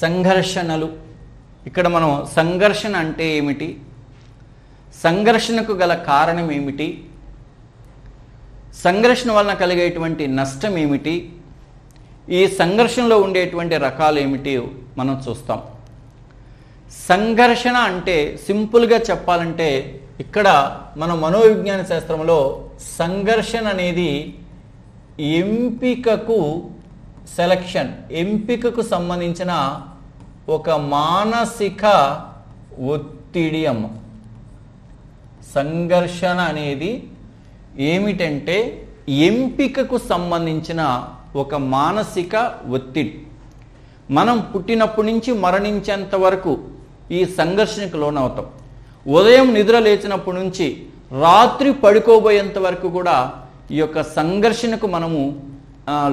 సంఘర్షణలు. ఇక్కడ మనం సంఘర్షణ అంటే ఏమిటి, సంఘర్షణకు గల కారణం ఏమిటి, సంఘర్షణ వలన కలిగేటువంటి నష్టం ఏమిటి, ఈ సంఘర్షణలో ఉండేటువంటి రకాలు ఏమిటి మనం చూస్తాం. సంఘర్షణ అంటే సింపుల్గా చెప్పాలంటే ఇక్కడ మన మనోవిజ్ఞాన శాస్త్రంలో సంఘర్షణ అనేది ఎంపికకు సెలక్షన్, ఎంపికకు సంబంధించిన ఒక మానసిక ఒత్తిడి అమ్మ. సంఘర్షణ అనేది ఏమిటంటే ఎంపికకు సంబంధించిన ఒక మానసిక ఒత్తిడి. మనం పుట్టినప్పటి నుంచి మరణించేంత వరకు ఈ సంఘర్షణకు లోనవుతాం. ఉదయం నిద్ర లేచినప్పటి నుంచి రాత్రి పడుకోబోయేంత వరకు కూడా ఈ యొక్క సంఘర్షణకు మనము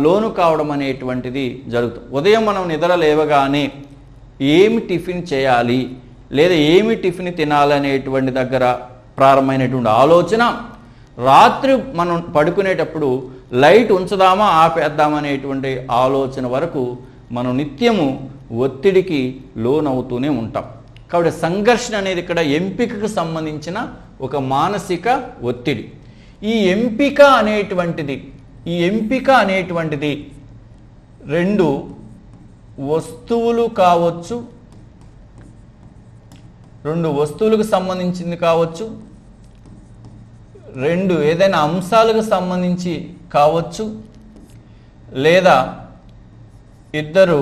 లోను కావడం అనేటువంటిది జరుగుతుంది. ఉదయం మనం నిద్ర లేవగానే ఏమి టిఫిన్ చేయాలి లేదా ఏమి టిఫిన్ తినాలనేటువంటి దగ్గర ప్రారంభమైనటువంటి ఆలోచన, రాత్రి మనం పడుకునేటప్పుడు లైట్ ఉంచుదామా ఆపేద్దామా అనేటువంటి ఆలోచన వరకు మనం నిత్యము ఒత్తిడికి లోనవుతూనే ఉంటాం. కాబట్టి సంఘర్షణ అనేది ఇక్కడ ఎంపికకు సంబంధించిన ఒక మానసిక ఒత్తిడి. ఈ ఎంపిక అనేటువంటిది రెండు వస్తువులు కావచ్చు, రెండు వస్తువులకు సంబంధించింది కావచ్చు, రెండు ఏదైనా అంశాలకు సంబంధించి కావచ్చు, లేదా ఇద్దరు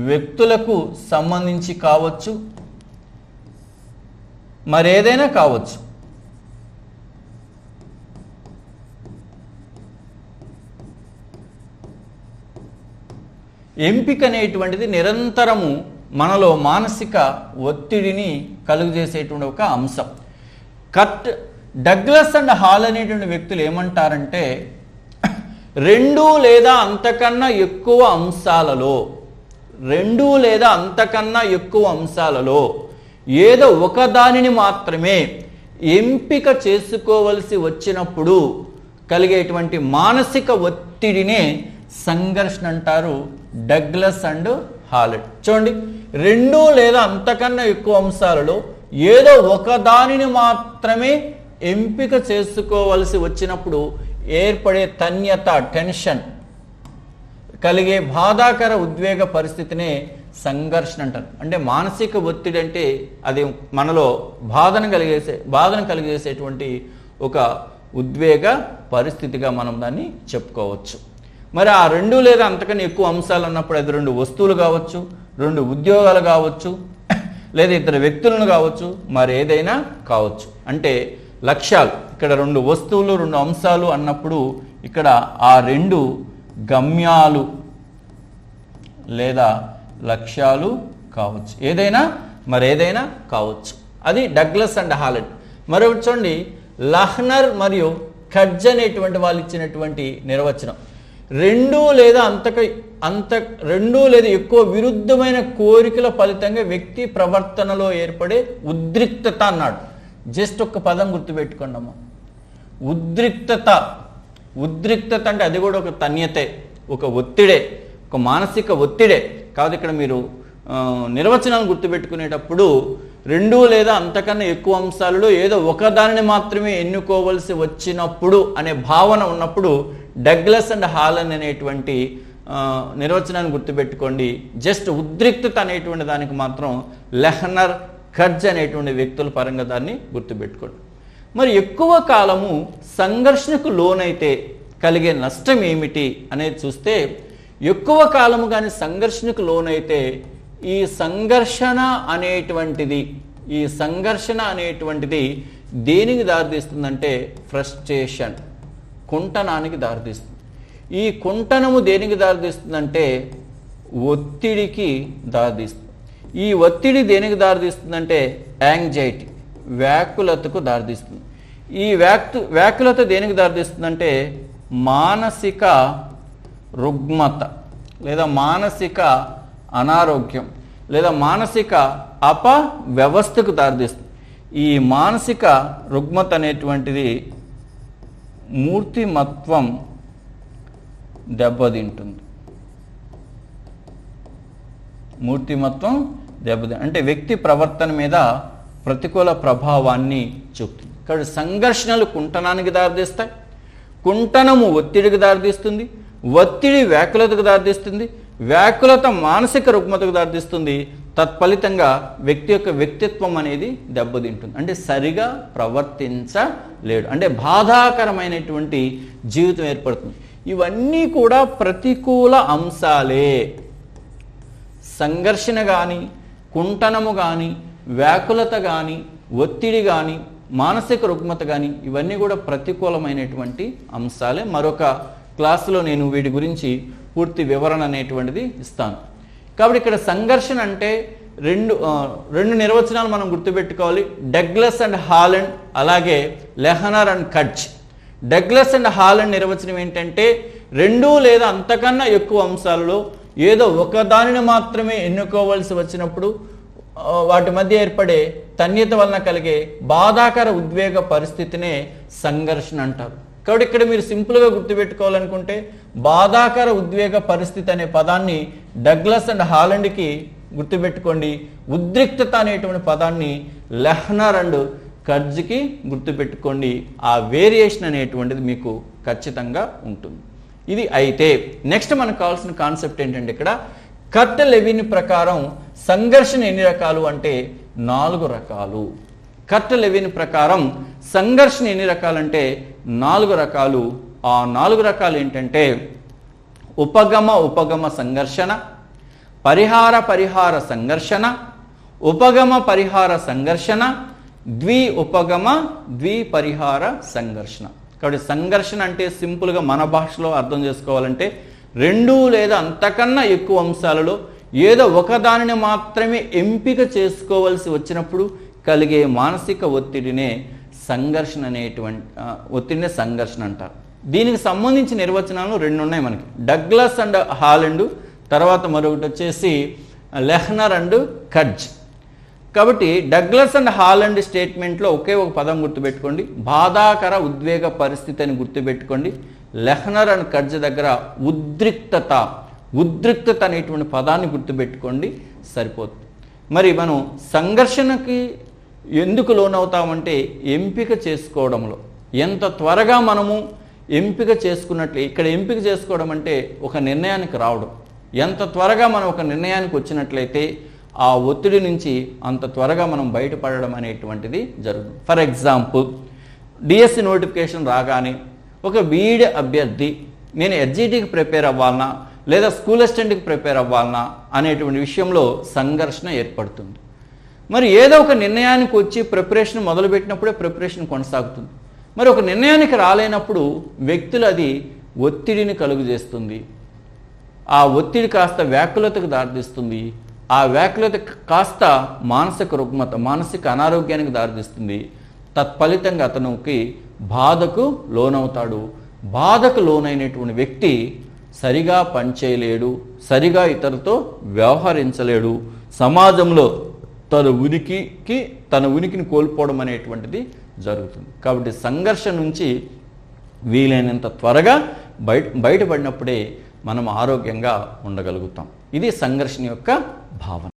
వ్యక్తులకు సంబంధించి కావచ్చు, మరేదైనా కావచ్చు. ఎంపిక అనేటువంటిది నిరంతరము మనలో మానసిక ఒత్తిడిని కలుగజేసేటువంటి ఒక అంశం. డగ్లస్ అండ్ హాల్ అనేటువంటి వ్యక్తులు ఏమంటారంటే, రెండు లేదా అంతకన్నా ఎక్కువ అంశాలలో ఏదో ఒకదానిని మాత్రమే ఎంపిక చేసుకోవలసి వచ్చినప్పుడు కలిగేటువంటి మానసిక ఒత్తిడినే సంఘర్షణ అంటారు. డగ్లస్ అండ్ హాలెట్ చూడండి, రెండు లేదా అంతకన్నా ఎక్కువ అంశాలలో ఏదో ఒకదానిని మాత్రమే ఎంపిక చేసుకోవలసి వచ్చినప్పుడు ఏర్పడే తన్యత, టెన్షన్, కలిగే బాధాకర ఉద్వేగ పరిస్థితినే సంఘర్షణ అంటారు. అంటే మానసిక ఒత్తిడి అంటే అది మనలో బాధను కలిగేసేటువంటి ఒక ఉద్వేగ పరిస్థితిగా మనం దాన్ని చెప్పుకోవచ్చు. మరి ఆ రెండు లేదా అంతకన్నా ఎక్కువ అంశాలు అన్నప్పుడు అది రెండు వస్తువులు కావచ్చు, రెండు ఉద్యోగాలు కావచ్చు, లేదా ఇద్దరు వ్యక్తులను కావచ్చు, మరి ఏదైనా కావచ్చు. అంటే లక్ష్యాలు, ఇక్కడ రెండు వస్తువులు రెండు అంశాలు అన్నప్పుడు ఇక్కడ ఆ రెండు గమ్యాలు లేదా లక్ష్యాలు కావచ్చు, మరేదైనా కావచ్చు. అది డగ్లస్ అండ్ హాలెట్. మరొకటి చూడండి, లహ్నర్ మరియు ఖడ్జ్ అనేటువంటి వాళ్ళు ఇచ్చినటువంటి నిర్వచనం. రెండు లేదా ఎక్కువ విరుద్ధమైన కోరికల ఫలితంగా వ్యక్తి ప్రవర్తనలో ఏర్పడే ఉద్రిక్తత అన్నాడు. జస్ట్ ఒక పదం గుర్తుపెట్టుకోండి అమ్మా, ఉద్రిక్తత అంటే అది కూడా ఒక తన్యతే, ఒక ఒత్తిడే, ఒక మానసిక ఒత్తిడే. కాబట్టి ఇక్కడ మీరు నిర్వచనాలను గుర్తుపెట్టుకునేటప్పుడు రెండు లేదా అంతకన్నా ఎక్కువ అంశాలలో ఏదో ఒకదానిని మాత్రమే ఎన్నుకోవలసి వచ్చినప్పుడు అనే భావన ఉన్నప్పుడు డగ్లస్ అండ్ హాలెట్ అనేటువంటి నిర్వచనాన్ని గుర్తుపెట్టుకోండి. జస్ట్ ఉద్రిక్తత అనేటువంటి దానికి మాత్రం లెహ్నర్, ఖడ్జ్ అనేటువంటి వ్యక్తుల పరంగా దాన్ని గుర్తుపెట్టుకోండి. మరి ఎక్కువ కాలము సంఘర్షణకు లోనైతే కలిగే నష్టం ఏమిటి అనేది చూస్తే, ఎక్కువ కాలము కానీ సంఘర్షణకు లోనైతే ఈ సంఘర్షణ అనేటువంటిది దేనికి దారితీస్తుందంటే ఫ్రస్ట్రేషన్, కుంటనానికి దారితీస్తుంది. ఈ కుంటనము దేనికి దారితీస్తుందంటే ఒత్తిడికి దారితీస్తుంది. ఈ ఒత్తిడి దేనికి దారితీస్తుందంటే యాంగ్జైటీ, వ్యాకులతకు దారితీస్తుంది. ఈ వ్యాకులత దేనికి దారితీస్తుందంటే మానసిక రుగ్మత లేదా మానసిక అనారోగ్యం లేదా మానసిక అపవ్యవస్థకు దారితీస్తుంది. ఈ మానసిక రుగ్మత అనేటువంటిది మూర్తిమత్వం దెబ్బతింటుంది. మూర్తిమత్వం అంటే వ్యక్తి ప్రవర్తన మీద ప్రతికూల ప్రభావాన్ని చూపుతుంది. కాబట్టి సంఘర్షణలు కుంటనానికి దారితీస్తాయి, కుంటనము ఒత్తిడికి దారితీస్తుంది, ఒత్తిడి వ్యాకులతకు దారితీస్తుంది, వ్యాకులత మానసిక రుగ్మతకు దారితీస్తుంది. తత్ఫలితంగా వ్యక్తి యొక్క వ్యక్తిత్వం అనేది దెబ్బతింటుంది. అంటే సరిగా ప్రవర్తించలేడు, అంటే బాధాకరమైనటువంటి జీవితం ఏర్పడుతుంది. ఇవన్నీ కూడా ప్రతికూల అంశాలే. సంఘర్షణ కానీ, కుంటనము కానీ, వ్యాకులత కానీ, ఒత్తిడి కానీ, మానసిక రుగ్మత కానీ ఇవన్నీ కూడా ప్రతికూలమైనటువంటి అంశాలే. మరొక క్లాసులో నేను వీటి గురించి పూర్తి వివరణ అనేటువంటిది ఇస్తాను. కాబట్టి ఇక్కడ సంఘర్షణ అంటే రెండు నిర్వచనాలు మనం గుర్తుపెట్టుకోవాలి. డగ్లస్ అండ్ హాలండ్, అలాగే లెహనర్ అండ్ కడ్జ్. డగ్లస్ అండ్ హాలండ్ నిర్వచనం ఏంటంటే, రెండు లేదా అంతకన్నా ఎక్కువ అంశాలలో ఏదో ఒకదానిని మాత్రమే ఎన్నుకోవాల్సి వచ్చినప్పుడు వాటి మధ్య ఏర్పడే తన్యత వలన కలిగే బాధాకర ఉద్వేగ పరిస్థితినే సంఘర్షణ అంటారు. కాబట్టి ఇక్కడ మీరు సింపుల్గా గుర్తుపెట్టుకోవాలనుకుంటే, బాధాకర ఉద్వేగ పరిస్థితి అనే పదాన్ని డగ్లస్ అండ్ హాలండ్కి గుర్తుపెట్టుకోండి. ఉద్రిక్తత అనేటువంటి పదాన్ని లెహనర్ అండ్ కడ్జ్కి గుర్తుపెట్టుకోండి. ఆ వేరియేషన్ అనేటువంటిది మీకు ఖచ్చితంగా ఉంటుంది. ఇది అయితే నెక్స్ట్ మనకు కావాల్సిన కాన్సెప్ట్ ఏంటంటే, ఇక్కడ కర్ట్ లెవిన్ ప్రకారం సంఘర్షణ ఎన్ని రకాలు అంటే 4 రకాలు. కర్ట్ లెవిన్ ప్రకారం సంఘర్షణ ఎన్ని రకాలంటే 4 రకాలు. ఆ 4 రకాలు ఏంటంటే, ఉపగమ సంఘర్షణ, పరిహార సంఘర్షణ, ఉపగమ పరిహార సంఘర్షణ, ద్విపరిహార సంఘర్షణ. కాబట్టి సంఘర్షణ అంటే సింపుల్గా మన భాషలో అర్థం చేసుకోవాలంటే, 2 లేదా అంతకన్నా ఎక్కువ అంశాలలో ఏదో ఒకదానిని మాత్రమే ఎంపిక చేసుకోవాల్సి వచ్చినప్పుడు కలిగే మానసిక ఒత్తిడినే సంఘర్షణ అంటారు. దీనికి సంబంధించిన నిర్వచనాలు 2 ఉన్నాయి మనకి. డగ్లస్ అండ్ హాలండ్, తర్వాత మరొకటి వచ్చేసి లెహనర్ అండ్ కడ్జ్. కాబట్టి డగ్లస్ అండ్ హాలండ్ స్టేట్మెంట్లో ఒకే ఒక పదం గుర్తుపెట్టుకోండి, బాధాకర ఉద్వేగ పరిస్థితి అని గుర్తుపెట్టుకోండి. లెహనర్ అండ్ కడ్జ్ దగ్గర ఉద్రిక్తత అనేటువంటి పదాన్ని గుర్తుపెట్టుకోండి, సరిపోతుంది. మరి మనం సంఘర్షణకి ఎందుకు లోనవుతామంటే, ఎంపిక చేసుకోవడంలో ఎంత త్వరగా మనము ఎంపిక చేసుకున్నట్లే. ఇక్కడ ఎంపిక చేసుకోవడం అంటే ఒక నిర్ణయానికి రావడం. ఎంత త్వరగా మనం ఒక నిర్ణయానికి వచ్చినట్లయితే ఆ ఒత్తిడి నుంచి అంత త్వరగా మనం బయటపడడం అనేటువంటిది జరుగుతుంది. ఫర్ ఎగ్జాంపుల్, డిఎస్సి నోటిఫికేషన్ రాగానే ఒక బీఈడీ అభ్యర్థి నేను ఎస్జిటికి ప్రిపేర్ అవ్వాలనా లేదా స్కూల్ అసిస్టెంట్కి ప్రిపేర్ అవ్వాలనా అనేటువంటి విషయంలో సంఘర్షణ ఏర్పడుతుంది. మరి ఏదో ఒక నిర్ణయానికి వచ్చి ప్రిపరేషన్ మొదలుపెట్టినప్పుడే ప్రిపరేషన్ కొనసాగుతుంది. మరి ఒక నిర్ణయానికి రాలేనప్పుడు వ్యక్తులు అది ఒత్తిడిని కలుగజేస్తుంది. ఆ ఒత్తిడి కాస్త వ్యాకులతకు దారితీస్తుంది. ఆ వ్యాకులత కాస్త మానసిక రుగ్మత, మానసిక అనారోగ్యానికి దారితీస్తుంది. తత్ఫలితంగా అతనికి బాధకు లోనవుతాడు. బాధకు లోనైనటువంటి వ్యక్తి సరిగా పనిచేయలేడు, సరిగా ఇతరులతో వ్యవహరించలేడు, సమాజంలో తన ఉనికిని కోల్పోవడం అనేటువంటిది జరుగుతుంది. కాబట్టి సంఘర్షణ నుంచి వీలైనంత త్వరగా బయటపడినప్పుడే మనం ఆరోగ్యంగా ఉండగలుగుతాం. ఇది సంఘర్షణ యొక్క భావన.